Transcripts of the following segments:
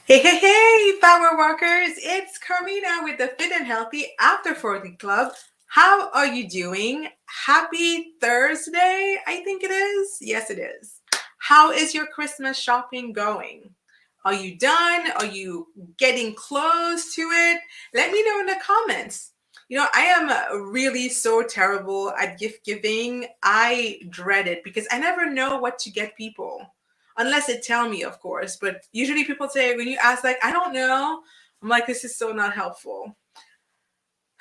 Hey, hey, hey, power walkers! It's Carmina with the Fit and Healthy After 40 Club. How are you doing? Happy Thursday, I think it is. Yes, it is. How is your Christmas shopping going? Are you done? Are you getting close to it? Let me know in the comments. I am really so terrible at gift giving. I dread it because I never know what to get people unless they tell me, of course. But usually people say when you ask, like, I don't know, I'm like, this is so not helpful.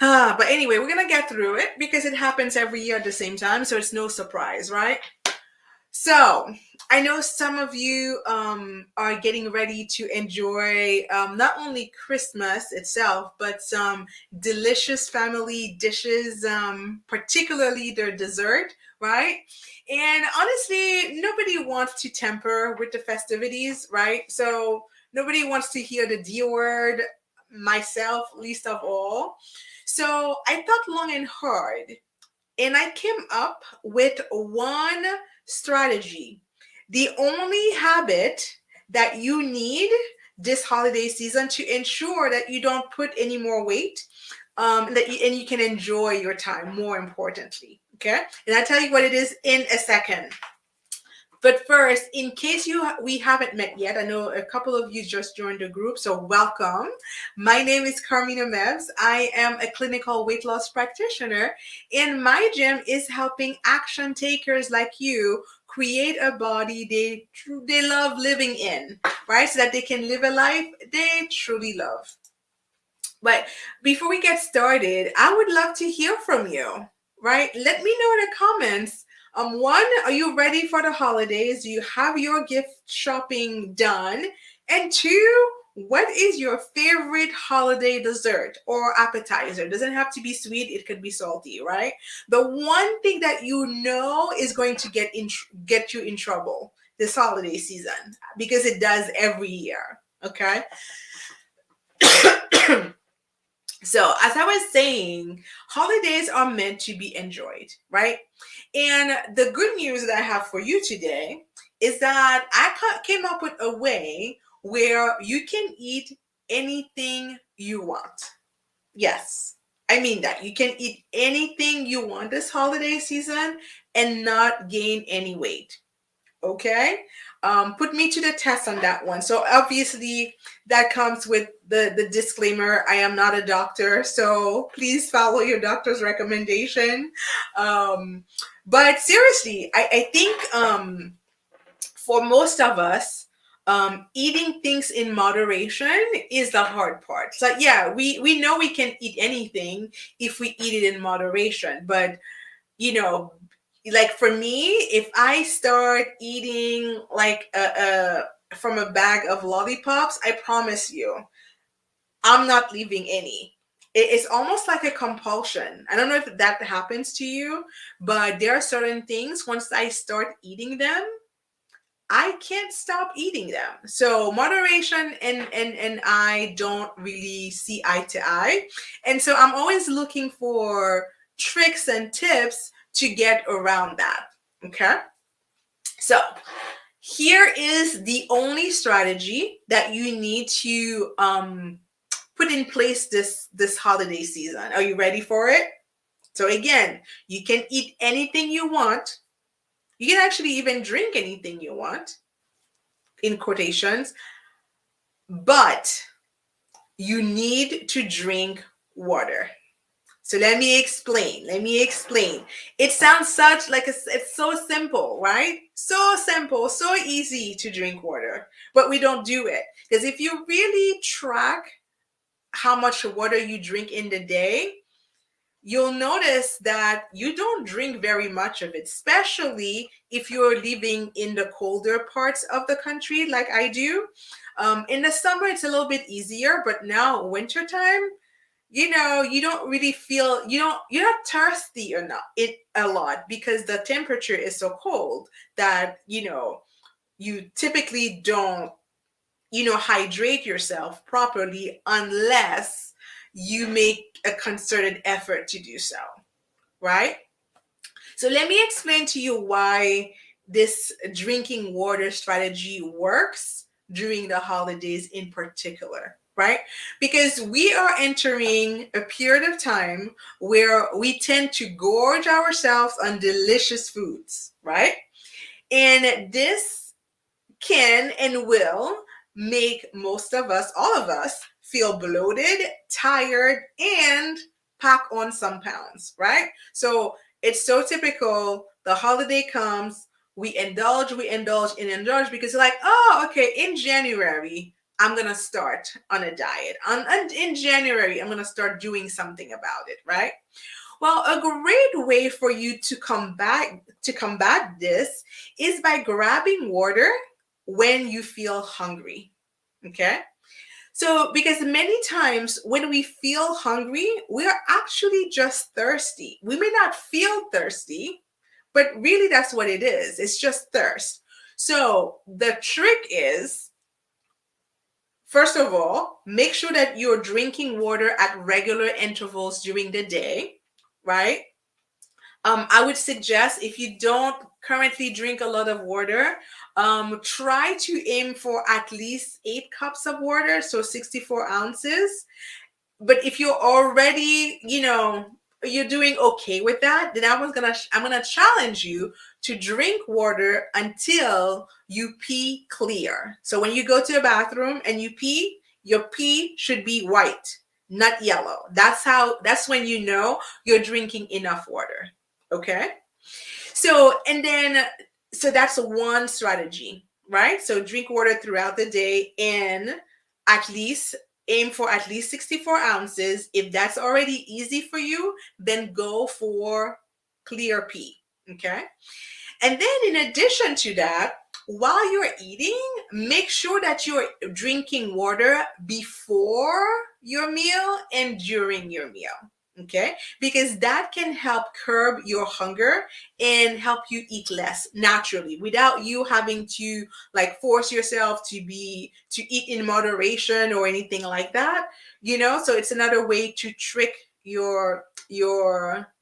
But anyway, we're gonna get through it because it happens every year at the same time, so it's no surprise, right? So I know some of you are getting ready to enjoy not only Christmas itself, but some delicious family dishes, particularly their dessert, right? And honestly, nobody wants to temper with the festivities, right? So nobody wants to hear the D word, myself least of all. So I thought long and hard and I came up with one strategy. The only habit that you need this holiday season to ensure that you don't put any more weight, and you can enjoy your time more importantly. Okay, and I'll tell you what it is in a second. But first, in case we haven't met yet, I know a couple of you just joined the group, so welcome. My name is Carmina Mevs. I am a clinical weight loss practitioner, and my gym is helping action takers like you create a body they love living in, right? So that they can live a life they truly love. But before we get started, I would love to hear from you, right? Let me know in the comments. One, are you ready for the holidays? Do you have your gift shopping done? And two, what is your favorite holiday dessert or appetizer? It doesn't have to be sweet, it could be salty, right? The one thing that you know is going to get you in trouble this holiday season because it does every year, okay? So, as I was saying, holidays are meant to be enjoyed, right? And the good news that I have for you today is that came up with a way where you can eat anything you want. Yes, I mean that. You can eat anything you want this holiday season and not gain any weight. Okay, put me to the test on that one. So obviously that comes with the disclaimer, I am not a doctor, so please follow your doctor's recommendation. um, but seriously, I think for most of us, eating things in moderation is the hard part. So yeah, we know we can eat anything if we eat it in moderation, but you know, like for me, if I start eating like a from a bag of lollipops, I promise you, I'm not leaving any. It's almost like a compulsion. I don't know if that happens to you, but there are certain things once I start eating them, I can't stop eating them. So moderation and I don't really see eye to eye. And so I'm always looking for tricks and tips to get around that. Okay? So here is the only strategy that you need to put in place this holiday season. Are you ready for it? So again, you can eat anything you want. You can actually even drink anything you want in quotations, but you need to drink water. So let me explain. Let me explain. It sounds such like it's so simple, right? So simple, so easy to drink water, but we don't do it. Because if you really track how much water you drink in the day, you'll notice that you don't drink very much of it, especially if you're living in the colder parts of the country like I do. In the summer, it's a little bit easier, but now wintertime, you don't really feel you're not thirsty or not it a lot because the temperature is so cold that you typically don't hydrate yourself properly unless you make a concerted effort to do so, right? So let me explain to you why this drinking water strategy works during the holidays in particular, right? Because we are entering a period of time where we tend to gorge ourselves on delicious foods, right? And this can and will make most of us, all of us, feel bloated, tired, and pack on some pounds, right? So it's so typical. The holiday comes, we indulge, and indulge because you're like, oh, okay, in January, I'm gonna start on a diet. In January, I'm gonna start doing something about it, right? Well, a great way for you to combat this is by grabbing water when you feel hungry. Okay? So, because many times when we feel hungry, we are actually just thirsty. We may not feel thirsty, but really that's what it is. It's just thirst. So, the trick is, first of all, make sure that you're drinking water at regular intervals during the day, right? I would suggest, if you don't currently drink a lot of water, try to aim for at least 8 cups of water, so 64 ounces. But if you're already, you're doing okay with that, then I'm gonna challenge you to drink water until you pee clear. So when you go to the bathroom and you pee, your pee should be white, not yellow. That's when you know you're drinking enough water. Okay? So that's one strategy, right? So drink water throughout the day and at least aim for at least 64 ounces. If that's already easy for you, then go for clear pee. Okay. And then in addition to that, while you're eating, make sure that you're drinking water before your meal and during your meal. Okay, because that can help curb your hunger and help you eat less naturally without you having to like force yourself to eat in moderation or anything like that. So it's another way to trick your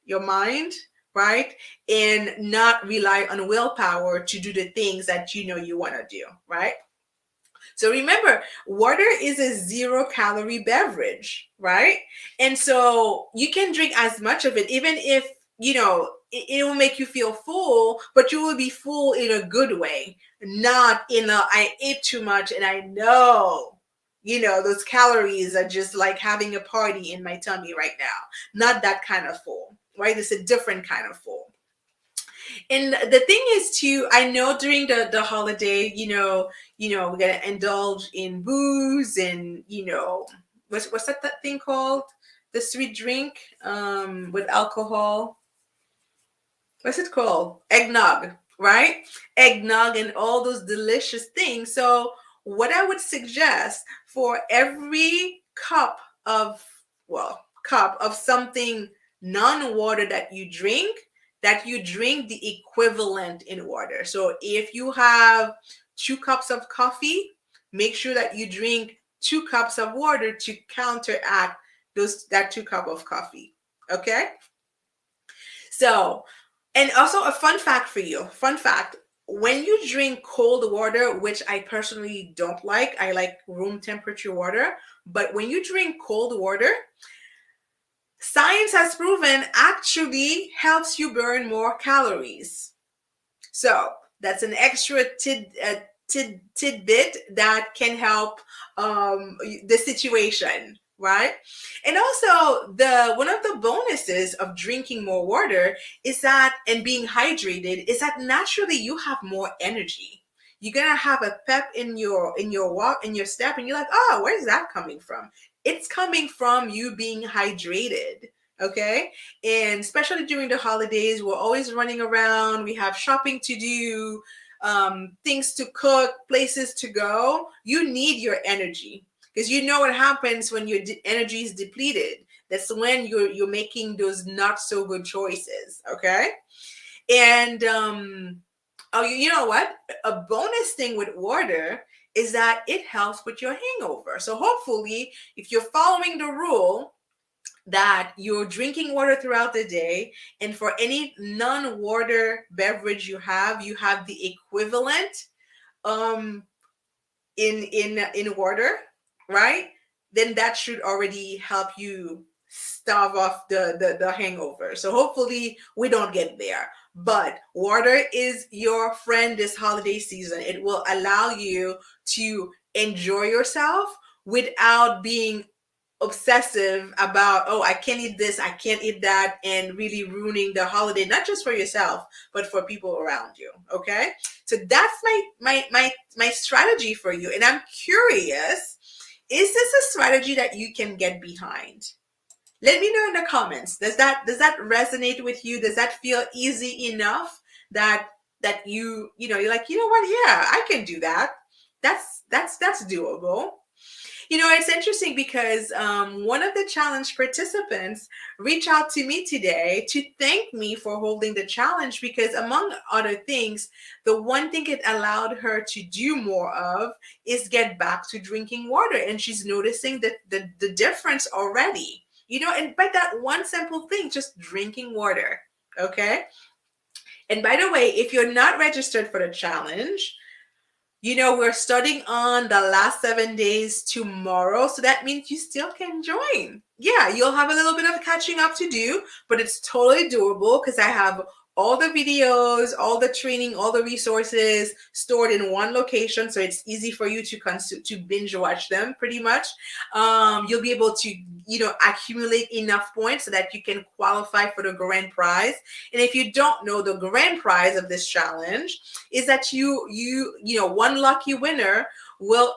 mind, right? And not rely on willpower to do the things that you want to do, right? So remember, water is a 0 calorie beverage, right? And so you can drink as much of it, even if, it will make you feel full, but you will be full in a good way, not in a, I ate too much and I know, those calories are just like having a party in my tummy right now. Not that kind of full, right? It's a different kind of full. And the thing is too, I know during the holiday, we're gonna indulge in booze and what's that thing called? The sweet drink with alcohol. What's it called? Eggnog, right? Eggnog and all those delicious things. So what I would suggest, for every of cup of something non-water that you drink the equivalent in water. So if you have 2 cups of coffee, make sure that you drink 2 cups of water to counteract that 2 cup of coffee. Okay? So, and also a fun fact for you. Fun fact. When you drink cold water, which I personally don't like, I like room temperature water, but when you drink cold water, science has proven actually helps you burn more calories. So that's an extra tidbit that can help the situation, right? And also, the one of the bonuses of drinking more water is that, and being hydrated, is that naturally you have more energy. You're gonna have a pep in your walk, in your step, and you're like, oh, where's that coming from? It's coming from you being hydrated. Okay. And especially during the holidays, we're always running around. We have shopping to do, things to cook, places to go. You need your energy, because you know what happens when your energy is depleted. That's when you're making those not so good choices. Okay. And oh, you know what? A bonus thing with water is that it helps with your hangover. So hopefully, if you're following the rule that you're drinking water throughout the day, and for any non-water beverage you have the equivalent, um in order, right? Then that should already help you stave off the hangover. So hopefully we don't get there. But water is your friend this holiday season. It will allow you to enjoy yourself without being obsessive about, oh, I can't eat this, I can't eat that, and really ruining the holiday, not just for yourself but for people around you. Okay, so that's my strategy for you, and I'm curious, is this a strategy that you can get behind? Let me know in the comments. Does that resonate with you? Does that feel easy enough that you're like, you know what, yeah, I can do that. That's doable. It's interesting because one of the challenge participants reached out to me today to thank me for holding the challenge because, among other things, the one thing it allowed her to do more of is get back to drinking water. And she's noticing the difference already. And by that one simple thing, just drinking water. Okay. And by the way, if you're not registered for the challenge, we're starting on the last 7 days tomorrow. So that means you still can join. Yeah, you'll have a little bit of catching up to do, but it's totally doable because I have all the videos, all the training, all the resources stored in one location. So it's easy for you to binge watch them pretty much. You'll be able to, accumulate enough points so that you can qualify for the grand prize. And if you don't know, the grand prize of this challenge is that one lucky winner will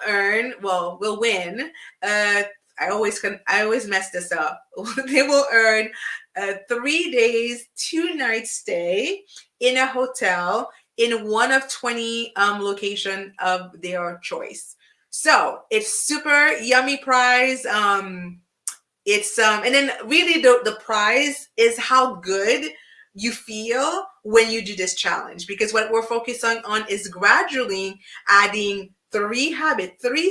win. I always mess this up. They will earn a 3 days, 2 nights stay in a hotel in one of 20 location of their choice. So it's super yummy prize. It's and then really the prize is how good you feel when you do this challenge, because what we're focusing on is gradually adding three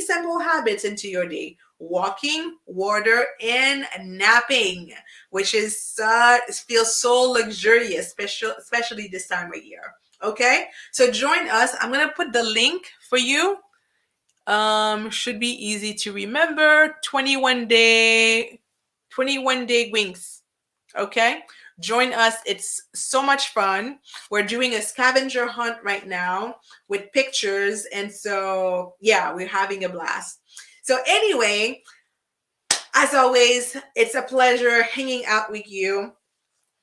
simple habits into your day: walking, water, and napping, which feels so luxurious, especially this time of year. Okay, so join us. I'm gonna put the link for you. Should be easy to remember. 21 day wings. Okay, join us. It's so much fun. We're doing a scavenger hunt right now with pictures, and so yeah, we're having a blast. So anyway, as always, it's a pleasure hanging out with you.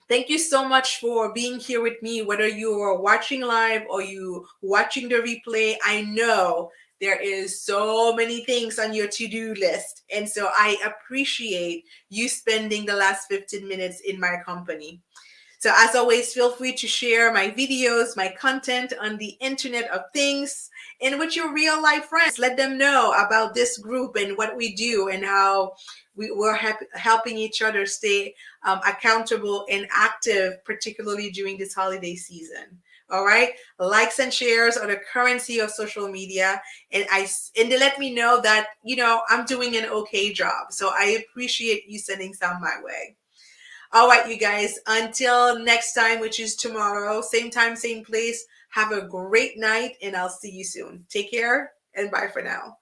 Thank you so much for being here with me, whether you are watching live or you watching the replay. I know there is so many things on your to-do list, and so I appreciate you spending the last 15 minutes in my company. So as always, feel free to share my videos, my content on the Internet of Things, and with your real life friends. Let them know about this group and what we do and how we're helping each other stay accountable and active, particularly during this holiday season. All right, likes and shares are the currency of social media, and they let me know that I'm doing an okay job. So I appreciate you sending some my way. All right, you guys, until next time, which is tomorrow, same time, same place. Have a great night, and I'll see you soon. Take care, and bye for now.